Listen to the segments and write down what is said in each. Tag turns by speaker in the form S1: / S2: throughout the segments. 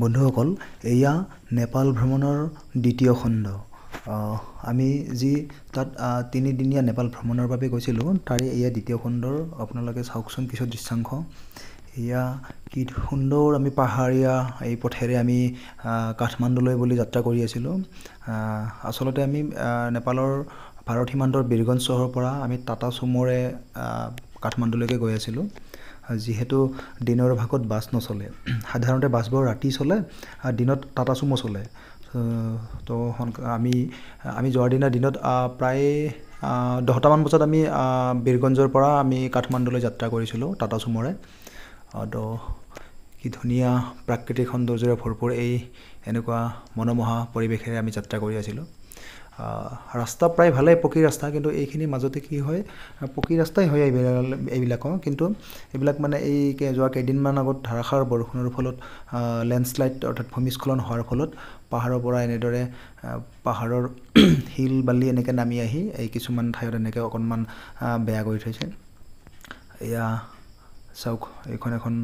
S1: বন্ধুসকল, এয়া নেপাল ভ্ৰমণৰ দ্বিতীয় খণ্ড। আমি যি তাত 3 দিনীয়া নেপাল ভ্ৰমণৰ বাবে গৈছিলোঁ, তাৰে এয়া দ্বিতীয় খণ্ডৰ। আপোনালোকে চাওকচোন কিছু দৃশ্যাংশ। এয়া কি সুন্দৰ আমি পাহাৰীয়া এই পথেৰে আমি কাঠমাণ্ডুলৈ বুলি যাত্ৰা কৰি আছিলোঁ। আচলতে আমি নেপালৰ ভাৰত সীমান্তৰ বীৰগঞ্জ চহৰৰ পৰা আমি টাটা চুমোৰে কাঠমাণ্ডুলৈকে গৈ আছিলোঁ। যিহেতু দিনৰ ভাগত বাছ নচলে, সাধাৰণতে বাছবোৰ ৰাতি চলে আৰু দিনত টাটা চুমো চলে। তো আমি যোৱাৰ দিনত প্ৰায় 10টামান বজাত আমি বীৰগঞ্জৰ পৰা আমি কাঠমাণ্ডুলৈ যাত্ৰা কৰিছিলোঁ টাটা চুমোৰে। তো কি ধুনীয়া প্ৰাকৃতিক সৌন্দৰ্যৰে ভৰপূৰ এনেকুৱা মনোমোহা পৰিৱেশেৰে আমি যাত্ৰা কৰি আছিলোঁ। ৰাস্তা প্ৰায় ভালেই, পকী ৰাস্তা, কিন্তু এইখিনিৰ মাজতে কি হয়, পকী ৰাস্তাই হয় এইবিলাকৰ, কিন্তু এইবিলাক মানে যোৱা কেইদিনমান আগত ধাৰাসাৰ বৰষুণৰ ফলত লেণ্ডশ্লাইড অৰ্থাৎ ভূমিস্খলন হোৱাৰ ফলত পাহাৰৰ পৰা এনেদৰে পাহাৰৰ শিল বালি এনেকৈ নামি আহি কিছুমান ঠাইত এনেকৈ অকণমান বেয়া কৰি থৈছে। এয়া চাওক, এইখন এখন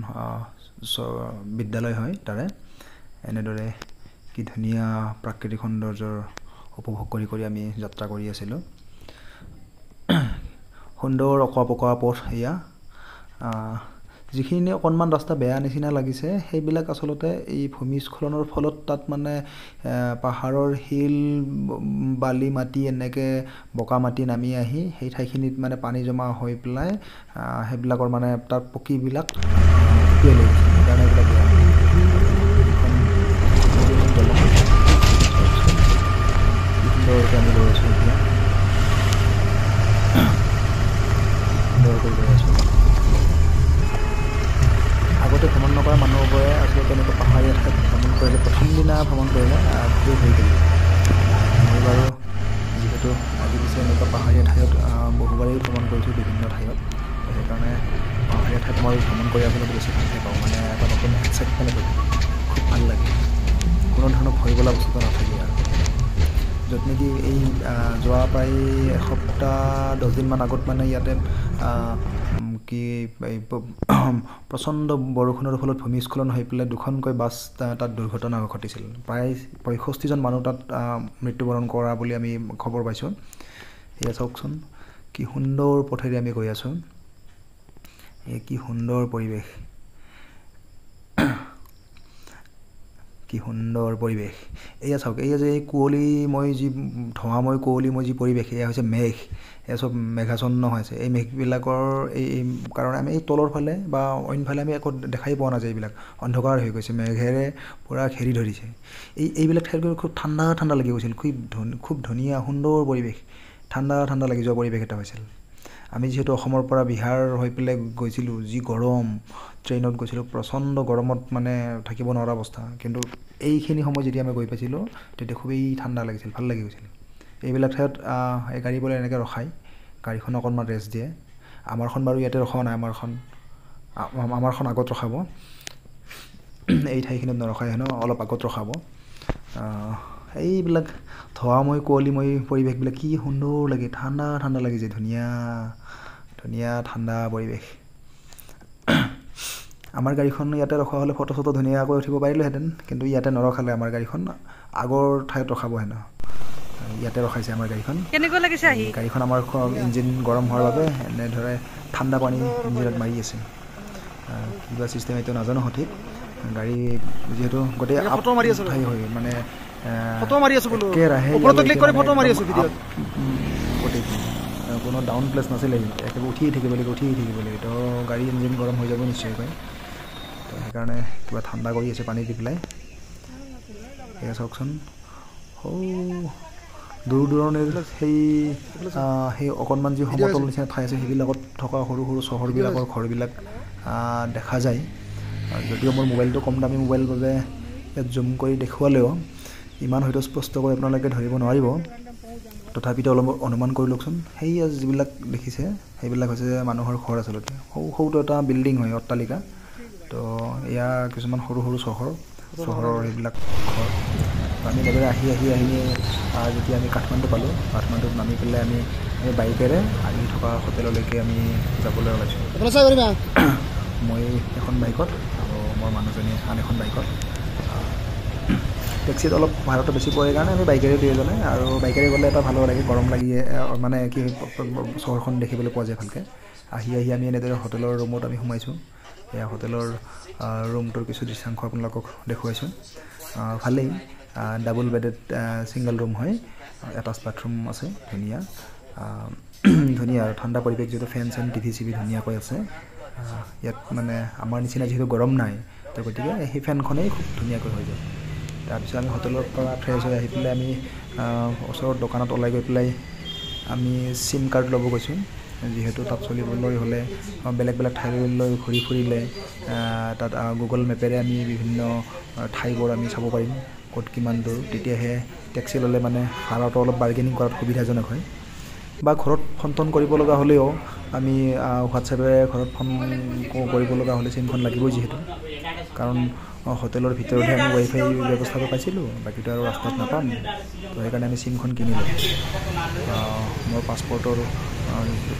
S1: বিদ্যালয় হয় তাৰে। এনেদৰে কি ধুনীয়া প্ৰাকৃতিক সৌন্দৰ্যৰ উপভোগ কৰি আমি যাত্ৰা কৰি আছিলোঁ। সুন্দৰ অকোৱা পকোৱা পথ এয়া। যিখিনি অকণমান ৰাস্তা বেয়া নিচিনা লাগিছে, সেইবিলাক আচলতে এই ভূমিস্খলনৰ ফলত তাত মানে পাহাৰৰ শিল বালি মাটি এনেকৈ বোকা মাটি নামি আহি সেই ঠাইখিনিত মানে পানী জমা হৈ পেলাই সেইবিলাকৰ মানে তাত পকীবিলাক উটুৱাই লৈ গৈছে। সেইকাৰণে এইবিলাক বেয়া। সুন্দৰকৈ আমি গৈ আছোঁ এতিয়া, সুন্দৰকৈ গৈ আছোঁ। আগতে ভ্ৰমণ নকৰা মানুহবোৰে আচলতে এনেকৈ পাহাৰীয়া ঠাইত ভ্ৰমণ কৰিলে, প্ৰথম দিনা ভ্ৰমণ কৰিলে খুব হৈ গ'ল। মই বাৰু যিহেতু আজি পিছে এনেকুৱা পাহাৰীয়া ঠাইত বহুবাৰেই ভ্ৰমণ কৰিছোঁ, বিভিন্ন ঠাইত। সেইকাৰণে পাহাৰীয়া ঠাইত মই ভ্ৰমণ কৰি আচলতে বেছি ভালকৈ পাওঁ। মানে এটা নতুন এক্সাইটমেণ্ট হয়, খুব ভাল লাগে। কোনো ধৰণৰ ভয় বোলা বস্তুটো নাথাকে আৰু। য'ত নেকি যোৱা প্ৰায় এসপ্তাহ 10 দিনমান আগত মানে ইয়াতে প্ৰচণ্ড বৰষুণৰ ফলত ভূমিস্খলন হৈ পেলাই 2খনকৈ বাছ তাত দুৰ্ঘটনা ঘটিছিল। প্ৰায় 65জন মানুহ তাত মৃত্যুবৰণ কৰা বুলি আমি খবৰ পাইছোঁ। এয়া চাওকচোন, কি সুন্দৰ পথেৰে আমি গৈ আছোঁ। কি সুন্দৰ পৰিৱেশ, কি সুন্দৰ পৰিৱেশ। এয়া চাওক, এয়া যে কুঁৱলীময় যি ধোঁৱাময় কুঁৱলীময় যি পৰিৱেশ, এয়া হৈছে মেঘ। এয়া চব মেঘাচ্ছন্ন হৈছে। এই মেঘবিলাকৰ এই কাৰণে আমি এই তলৰ ফালে বা অইনফালে আমি একো দেখাই পোৱা নাযায়। এইবিলাক অন্ধকাৰ হৈ গৈছে, মেঘেৰে পূৰা ঘেৰি ধৰিছে। এইবিলাক ঠাইত গৈ খুব ঠাণ্ডা ঠাণ্ডা লাগি গৈছিল। খুব ধুনীয়া সুন্দৰ পৰিৱেশ, ঠাণ্ডা ঠাণ্ডা লাগি যোৱা পৰিৱেশ এটা হৈছিল। আমি যিহেতু অসমৰ পৰা বিহাৰ হৈ পেলাই গৈছিলোঁ, যি গৰম, ট্ৰেইনত গৈছিলোঁ, প্ৰচণ্ড গৰমত মানে থাকিব নোৱাৰা অৱস্থা। কিন্তু এইখিনি সময় যেতিয়া আমি গৈ পাইছিলোঁ, তেতিয়া খুবেই ঠাণ্ডা লাগিছিল, ভাল লাগি গৈছিল। এইবিলাক ঠাইত এই গাড়ীবোৰে এনেকৈ ৰখায়, গাড়ীখন অকণমান ৰেষ্ট দিয়ে। আমাৰখন বাৰু ইয়াতে ৰখোৱা নাই, আমাৰখন আগত ৰখাব। এই ঠাইখিনিত নৰখায় হেনো, অলপ আগত ৰখাব। এইবিলাক ধোঁৱাময় কুঁৱলীময় পৰিৱেশবিলাক কি সুন্দৰ লাগে, ঠাণ্ডা ঠাণ্ডা লাগিছে, ধুনীয়া ধুনীয়া ঠাণ্ডা পৰিৱেশ। আমাৰ গাড়ীখন ইয়াতে ৰখোৱা হ'লে ফটো চটো ধুনীয়াকৈ উঠিব পাৰিলোহেঁতেন, কিন্তু ইয়াতে নৰখালে। আমাৰ গাড়ীখন আগৰ ঠাইত ৰখাব হেনো, ইয়াতে ৰখাইছে আমাৰ গাড়ীখন।
S2: কেনেকুৱা লাগিছে আহি?
S1: গাড়ীখন আমাৰ ইঞ্জিন গৰম হোৱাৰ বাবে এনেদৰে ঠাণ্ডা পানী ইঞ্জিনত মাৰি আছে। কিবা ছিষ্টেম এইটো নাজানো সঠিক। গাড়ী যিহেতু গোটেই ঠাই হয়, মানে কোনো ডাউন প্লেচ নাছিলে, একেবাৰে উঠিয়ে থাকিব লাগে। তো গাড়ী ইঞ্জিন গৰম হৈ যাব নিশ্চয়কৈ। তো সেইকাৰণে কিবা ঠাণ্ডা কৰি আছে পানী দি পেলাই। এয়া চাওকচোন, দূৰ দূৰণিৰ সেই অকণমান যি সমতল নিচিনা ঠাই আছে, সেইবিলাকত থকা সৰু সৰু চহৰবিলাকৰ ঘৰবিলাক দেখা যায়। যদিও মোৰ মোবাইলটো কম দামী মোবাইল বাবে ইয়াত জুম কৰি দেখুৱালেও ইমান হয়তো স্পষ্টকৈ আপোনালোকে ধৰিব নোৱাৰিব। তথাপিতো অলপ অনুমান কৰি লওকচোন। সেইয়া যিবিলাক দেখিছে, সেইবিলাক হৈছে মানুহৰ ঘৰ আচলতে। সৰুটো এটা বিল্ডিং হয়, অট্টালিকা। তো এয়া কিছুমান সৰু সৰু চহৰৰ সেইবিলাক ঘৰ। আমি এনেদৰে আহি যেতিয়া আমি কাঠমাণ্ডু পালোঁ, কাঠমাণ্ডুত নামি পেলাই আমি বাইকেৰে আহি থকা হোটেললৈকে আমি যাবলৈ ওলাইছোঁ। মই এখন বাইকত আৰু মোৰ মানুহজনী আন এখন বাইকত। টেক্সিত অলপ ভাড়াটো বেছি পৰে কাৰণে আমি বাইকেৰে দুয়োজনে, আৰু বাইকেৰে গ'লে এটা ভালো লাগে, গৰম লাগি মানে কি চহৰখন দেখিবলৈ পোৱা যায় ভালকৈ। আহি আমি এনেদৰে হোটেলৰ ৰুমত আমি সোমাইছোঁ। এয়া হোটেলৰ ৰুমটোৰ কিছু দৃশ্যাংশ আপোনালোকক দেখুৱাইছোঁ। ভালেই, ডাবল বেডেড ছিংগল ৰুম হয়, এটাচ বাথৰুম আছে, ধুনীয়া ধুনীয়া আৰু ঠাণ্ডা পৰিৱেশ, যিহেতু ফেন চেন টিভি চিভি ধুনীয়াকৈ আছে। ইয়াত মানে আমাৰ নিচিনা যিহেতু গৰম নাই, তো গতিকে সেই ফেনখনেই খুব ধুনীয়াকৈ হৈ যায়। তাৰপিছত আমি হোটেলৰ পৰা ফ্ৰেছ হৈ আহি পেলাই আমি ওচৰৰ দোকানত ওলাই গৈ পেলাই আমি চিম কাৰ্ড ল'ব গৈছোঁ, যিহেতু তাত চলিবলৈ হ'লে বেলেগ বেলেগ ঠাইলৈ ঘূৰি ফুৰিলে তাত গুগল মেপেৰে আমি বিভিন্ন ঠাইবোৰ আমি চাব পাৰিম, ক'ত কিমান দূৰ। তেতিয়াহে টেক্সি ল'লে মানে ভাড়াটো অলপ বাৰ্গেনিং কৰাত সুবিধাজনক হয়। বা ঘৰত ফোন টন কৰিব লগা হ'লেও আমি হোৱাটছএপেৰে ঘৰত ফোন কৰিব লগা হ'লে চিমখন লাগিবই, যিহেতু কাৰণ হোটেলৰ ভিতৰতহে আমি ৱাইফাই ব্যৱস্থাটো পাইছিলোঁ, বাকীটো আৰু ৰাস্তাত নাপাম। তো সেইকাৰণে আমি চিমখন কিনিলোঁ। মোৰ পাছপৰ্টৰ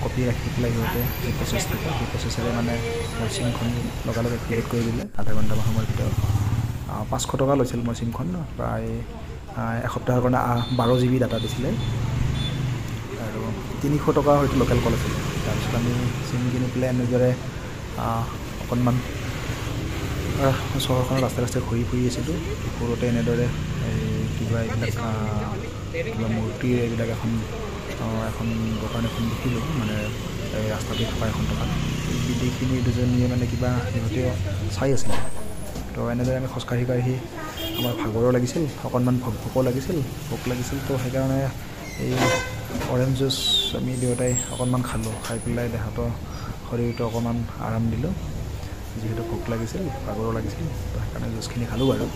S1: কপি ৰাখি পেলাই সিহঁতে যি প্ৰচেছ থাকে, সেই প্ৰচেছেৰে মানে মোৰ চিমখন লগালগ এক্টিভেট কৰি দিলে আধা ঘণ্টামান সময়ৰ ভিতৰত। 500 টকা লৈছিল মোৰ চিমখন, প্ৰায় এসপ্তাহৰ কাৰণে 12 GB ডাটা দিছিলে, আৰু 300 টকা হয়তো লোকেল কল আছিলে। তাৰপিছত আমি চিম কিনি পেলাই এনেদৰে অকণমান চহৰখনৰ ৰাস্তাই ৰাস্তাই ঘূৰি ফুৰি আছিলোঁ। ফুৰোঁতে এনেদৰে কিবা মূৰ্তিৰ এইবিলাক এখন দোকান এখন দেখিলোঁ, মানে এই ৰাস্তাতে থকা এখন দোকান। বিদেশী দুজনীয়ে মানে কিবা সিহঁতে চাই আছিলে। তো এনেদৰে আমি খোজকাঢ়ি কাঢ়ি আমাৰ ভাগৰো লাগিছিল, অকণমান ভোকো লাগিছিল, তো সেইকাৰণে এই অৰেঞ্জ জুচ আমি দুয়োটাই অকণমান খালোঁ। খাই পেলাই দেহাটো শৰীৰটো অকণমান আৰাম দিলোঁ, যিহেতু ভোক লাগিছিল, ভাগৰো লাগিছিল, তো সেইকাৰণে জুচখিনি খালোঁ বাৰু।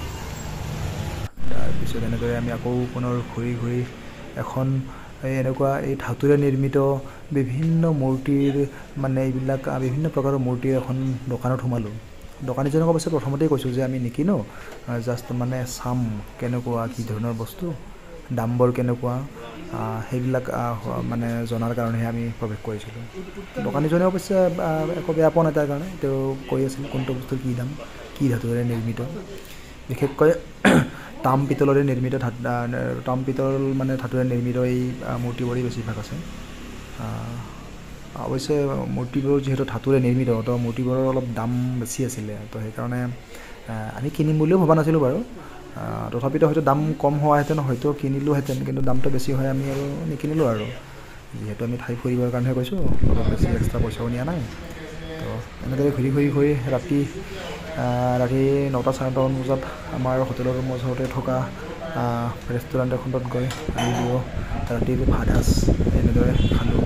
S1: তাৰপিছত এনেদৰে আমি আকৌ পুনৰ ঘূৰি ঘূৰি এখন এনেকুৱা এই ধাতুৰে নিৰ্মিত বিভিন্ন মূৰ্তিৰ, মানে এইবিলাক বিভিন্ন প্ৰকাৰৰ মূৰ্তিৰ এখন দোকানত সোমালোঁ। দোকানীজনক অৱশ্যে প্ৰথমতেই কৈছোঁ যে আমি নিকিনো, জাষ্ট মানে চাম কেনেকুৱা কি ধৰণৰ বস্তু, দামবোৰ কেনেকুৱা, সেইবিলাক মানে জনাৰ কাৰণেহে আমি প্ৰৱেশ কৰিছিলোঁ। দোকানীজনে অৱশ্যে একো বেয়া পোৱা নাই তাৰ কাৰণে, তেওঁ কৈ আছিল কোনটো বস্তুৰ কি দাম, কি ধাতুৰে নিৰ্মিত। বিশেষকৈ তাম পিতলৰে নিৰ্মিত মানে ধাতুৰে নিৰ্মিত এই মূৰ্তিবোৰেই বেছিভাগ আছে। অৱশ্যে মূৰ্তিবোৰ যিহেতু ধাতুৰে নিৰ্মিত, তো মূৰ্তিবোৰৰ অলপ দাম বেছি আছিলে, তো সেইকাৰণে আমি কিনিম বুলিও ভবা নাছিলোঁ বাৰু। তথাপিতো হয়তো দাম কম হোৱাহেঁতেন হয়তো কিনিলোহেঁতেন, কিন্তু দামটো বেছি হয় আমি আৰু নিকিনিলোঁ আৰু, যিহেতু আমি ঠাই ফুৰিবৰ কাৰণেহে গৈছোঁ, অলপ বেছি এক্সট্ৰা পইচাও নিয়া নাই। তো এনেদৰে ঘূৰি ৰাতি 9টা 9:30 বজাত আমাৰ হোটেলৰ ৰুমৰ ওচৰতে থকা ৰেষ্টুৰেণ্ট এখনত গৈ আমি ৰাতিৰ ভাত সাজ এনেদৰে খালোঁ।